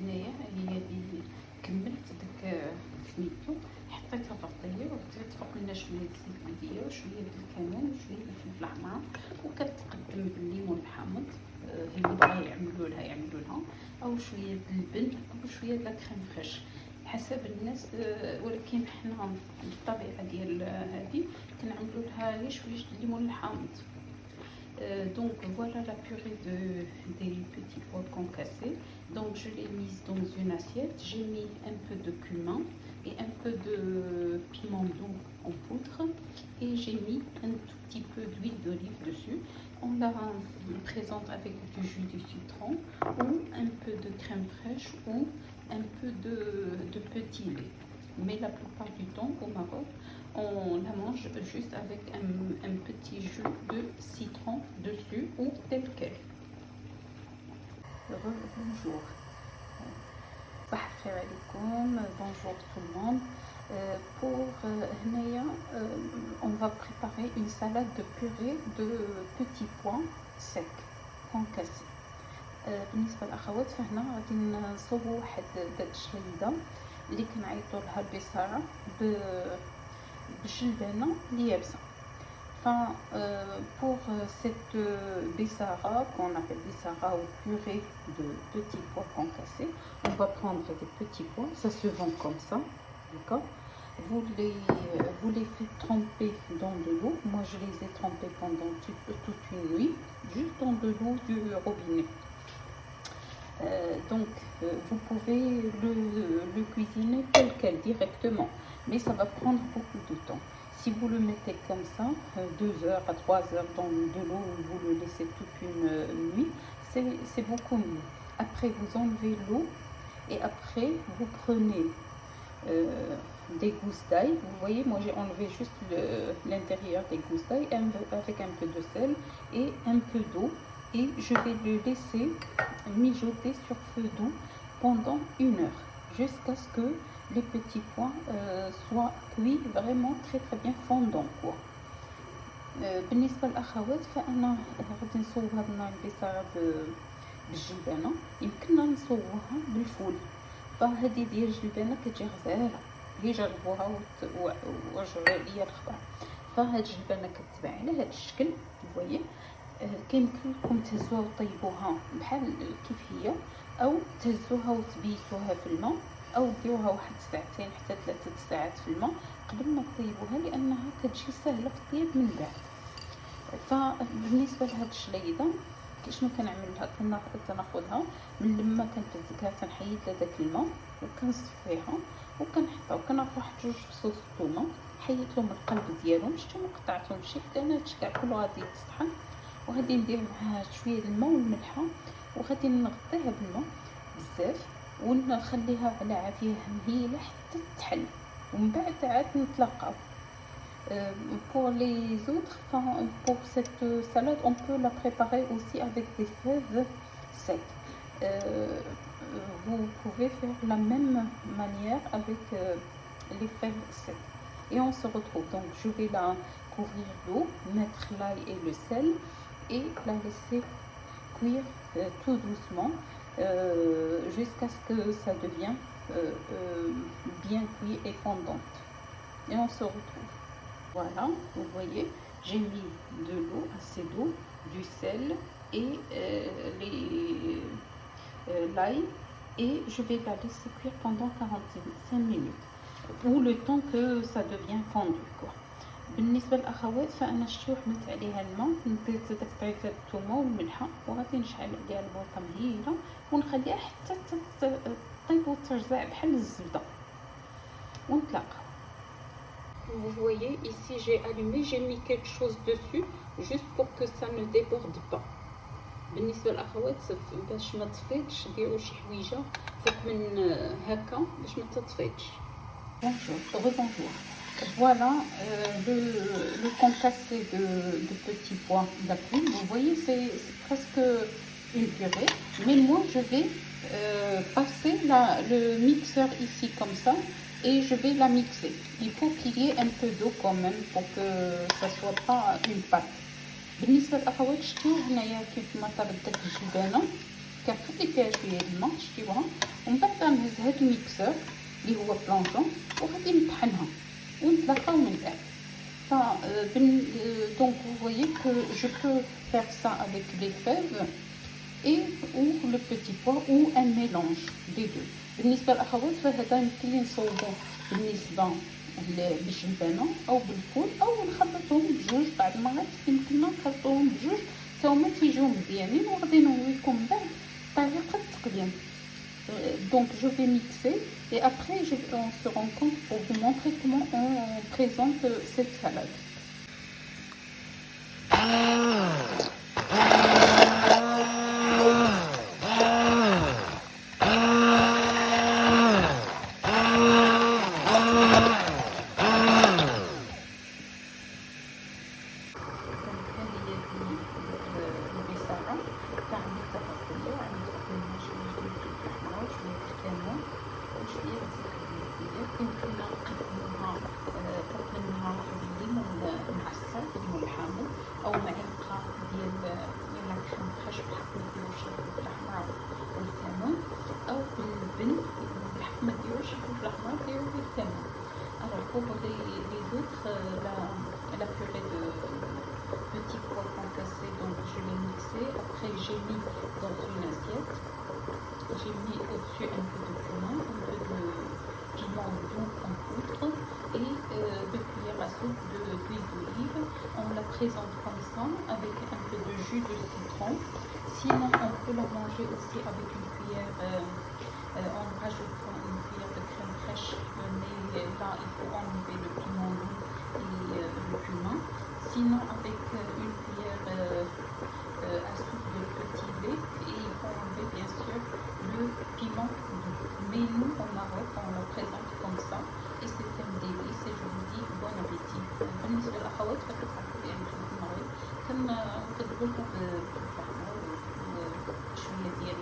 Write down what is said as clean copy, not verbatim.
هنايا هي اللي كملت داك سميتو، حطيتها في الطيب وزدت فوق لنا شويه زيت مديه وشويه الكمون وشويه الفلفل الاحمر، وكتقدم بالليمون الحامض. اللي بغا يعملوا لها او شويه اللبن او شويه د كريم فريش حسب الناس. ولكن حنا بالطبيعه ديال هذه كنعملوا لها غير شويه الليمون الحامض. Donc voilà la purée des petits pois concassés. Donc je l'ai mise dans une assiette, j'ai mis un peu de cumin et un peu de piment doux en poudre et j'ai mis un tout petit peu d'huile d'olive dessus. On la présente avec du jus de citron ou un peu de crème fraîche ou un peu de petit lait. Mais la plupart du temps au Maroc, on la mange juste avec un petit jus de citron dessus ou tel quel. Bonjour. Bonjour tout le monde. Pour Hneya, on va préparer une salade de purée de petits pois secs concassés. بالنسبه للاخوات فهنا غادي نصوبوا واحد داك الشليده اللي كنعيطوا لها البصاره بالجلبانه اللي يابسه. Pour cette bissara qu'on appelle bissara ou purée de petits pois concassés, on va prendre des petits pois, ça se vend comme ça, d'accord. Vous les faites tremper dans de l'eau. Moi je les ai trempés pendant toute une nuit, juste dans de l'eau du robinet. Donc vous pouvez le cuisiner tel quel directement, mais ça va prendre beaucoup de temps. Si vous le mettez comme ça, 2 heures à 3 heures dans de l'eau, vous le laissez toute une nuit, c'est beaucoup mieux. Après vous enlevez l'eau et après vous prenez des gousses d'ail. Vous voyez, moi j'ai enlevé juste l'intérieur des gousses d'ail avec un peu de sel et un peu d'eau. Et je vais le laisser mijoter sur feu doux pendant 1 heure jusqu'à ce que les petits pois soient cuits vraiment très bien fondants quoi. بالنسبه للاخوات فانا غادي نصوبها لنا البصاره بالجلبانه، يمكننا نصوبوها بالفول. فهذه ديال الجلبانه كتجي غزاله، هي جربوها ورجعوا لي الخبر. فهاد الجلبانه كتباع على هذا الشكل فوايي. كيمكن لكم تهزوها وطيبوها بحال كيف هي، او تهزوها وتبيتوها في الماء، او ديروها واحد 2 حتى 3 ساعات في الماء قبل ما تطيبوها، لانها كتجي سهله في الطياب من بعد. فبالنسبه لهاد الشليده شنو كنعمل لها؟ كناخذها من لما كنفزكها كنحيد لها داك الماء وكنصفيها وكنحطها وكناخذ واحد 2 فصوص ثومه، حيدت لهم القلب ديالهم، شتو ما قطعتهمش لان هادشي كاع كله غادي يتطحن. وغادي ندير معها شويه الماء والملحه وغادي نغطيها بالماء بزاف ونخليها على عافيه مهيله حتى تحل، ومن بعد عاد نتلاقاو. Pour les autres, pour cette salade, on peut la préparer aussi avec des fèves secs. Vous pouvez faire la même manière avec les fèves secs. Et on se retrouve. Donc je vais la couvrir d'eau, mettre l'ail et le sel et la laisser cuire tout doucement jusqu'à ce que ça devienne bien cuit et fondante. Et on se retrouve. Voilà, vous voyez, j'ai mis de l'eau, assez d'eau, du sel et l'ail, et je vais la laisser cuire pendant 45 minutes ou le temps que ça devient fondu quoi. بالنسبه للاخوات فانا شتو حملت عليها الماء، ندير داك طريفات الثومه والملحه وغادي نشعل عليها البوطه مهيله ونخليها حتى تطيب وترجع بحال الزبده ونتلاقاو. Vous voyez ici j'ai allumé, j'ai mis quelque chose dessus juste pour que ça ne déborde pas. بالنسبه للاخوات باش ما تفيضش ديروا شي حويجه فوق من هكا باش ما تطفيضش. Bonjour. Voilà le concassé de petits pois d'après. Vous voyez, c'est presque une purée. Mais moi, je vais passer le mixeur ici comme ça et je vais la mixer. Il faut qu'il y ait un peu d'eau quand même pour que ça soit pas une pâte. بالنسبة للأخوات شتو هنايا كيف ما طابت داك الجبانة كنخلي فيها شويه الماء شتيوها، ومن بعد غنهز هاد الميكسور اللي هو بلونجون وغادي نطحنها ونتلاقاو من بعد. Donc vous voyez que je peux faire ça avec les fèves et ou le petit pois ou un mélange des deux. بالنسبه للاخوات فهذا يمكن لي نصوبوه بالنسبه بالجبنه او بالفول او نخلطهم بجوج. بعد ما يمكننا نخلطوهم بجوج حتى هما تيجيو مزيانين، وغادي نوريكم من بعد طريقه التقديم. Donc je vais mixer et après on se rencontre pour vous montrer comment on présente cette salade. او معلقه ديال لا كريم فريش بالحق ما ديروش الفلفل الاحمر والكمون، او باللبن بالحق ما ديروش الفلفل الاحمر ديروا بالكمون. Alors pour les autres, la purée de petits pois concassés, donc je l'ai mixé. Après j'ai mis dans une assiette, j'ai mis au-dessus un peu de cumin, un peu de piment doux en poudre et 2 cuillères à soupe d'huile d'olive. On la présente comme ça avec un peu de jus de citron. Sinon on peut la manger aussi avec une cuillère en rajoutant une cuillère de crème fraîche, mais là il faut enlever le piment doux et le cumin. Sinon avec une cuillère à soupe de petit lait, et il faut enlever bien sûr le piment doux. Mais nous au Maroc on la présente comme ça et c'est un délice et je vous dis bon appétit. بالنسبة للأخوات فتتعرفوا يعني في المغرب كنضربوا لكم بالفحمة وشوية ديال